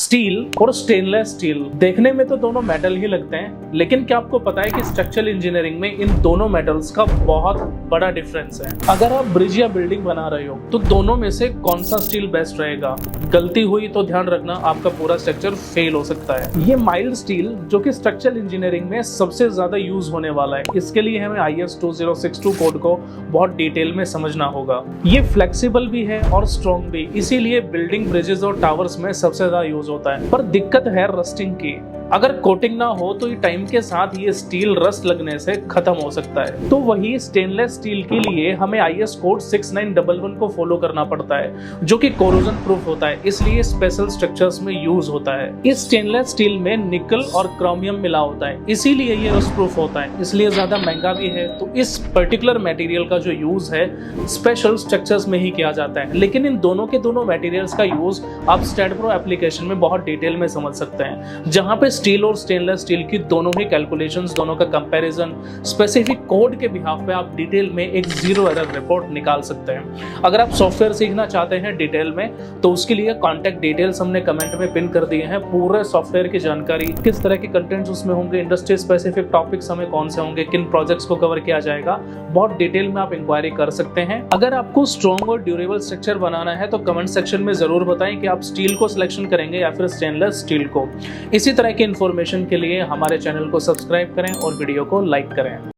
Steel और stainless steel देखने में तो दोनों मेटल ही लगते हैं, लेकिन क्या आपको पता है कि स्ट्रक्चरल इंजीनियरिंग में इन दोनों मेटल्स का बहुत बड़ा डिफरेंस है। अगर आप ब्रिज या बिल्डिंग बना रहे हो तो दोनों में से कौन सा स्टील बेस्ट रहेगा? गलती हुई तो ध्यान रखना, आपका पूरा स्ट्रक्चर फेल हो सकता है। ये माइल्ड स्टील जो कि स्ट्रक्चरल इंजीनियरिंग में सबसे ज्यादा यूज होने वाला है, इसके लिए हमें IS 2062 कोड को बहुत डिटेल में समझना होगा। ये फ्लेक्सिबल भी है और स्ट्रॉन्ग भी, इसीलिए बिल्डिंग, ब्रिजेस और टावर्स में सबसे ज्यादा यूज होता है। पर दिक्कत है रस्टिंग की। अगर कोटिंग ना हो तो ये टाइम के साथ ये स्टील रस्ट लगने से खत्म हो सकता है। तो वही स्टेनलेस स्टील के लिए हमें IS कोड 6911 को फॉलो करना पड़ता है, जो कि कोरोजन प्रूफ होता है, इसलिए स्पेशल स्ट्रक्चर्स में यूज होता है। इस स्टेनलेस स्टील में निकल और क्रोमियम मिला होता है, इसीलिए ये रस्ट प्रूफ होता है, इसलिए ज्यादा महंगा भी है। तो इस पर्टिकुलर मटेरियल का जो यूज है स्पेशल स्ट्रक्चर्स में ही किया जाता है। लेकिन इन दोनों के दोनों मटेरियल्स का यूज आप स्टैडप्रो एप्लीकेशन में बहुत डिटेल में समझ सकते हैं, जहां पे स्टील और स्टेनलेस स्टील की दोनों ही कैलकुलेशंस, दोनों का कंपैरिजन, स्पेसिफिक कोड के बिहाफ पे आप डिटेल में एक जीरो एरर रिपोर्ट निकाल सकते हैं। अगर आप सॉफ्टवेयर सीखना चाहते हैं डिटेल में तो उसके लिए कॉन्टैक्ट डिटेल्स हमने कमेंट में पिन कर दिए हैं। पूरे सॉफ्टवेयर की जानकारी, किस तरह के कंटेंट्स उसमें होंगे, इंडस्ट्री स्पेसिफिक टॉपिक्स हमें कौन से होंगे, किन प्रोजेक्ट्स को कवर किया जाएगा, बहुत डिटेल में आप इंक्वायरी कर सकते हैं। अगर आपको स्ट्रॉन्ग और ड्यूरेबल स्ट्रक्चर बनाना है तो कमेंट सेक्शन में जरूर बताएं कि आप स्टील को सिलेक्शन करेंगे या फिर स्टेनलेस स्टील को। इसी तरह की इंफॉर्मेशन के लिए हमारे चैनल को सब्सक्राइब करें और वीडियो को लाइक करें।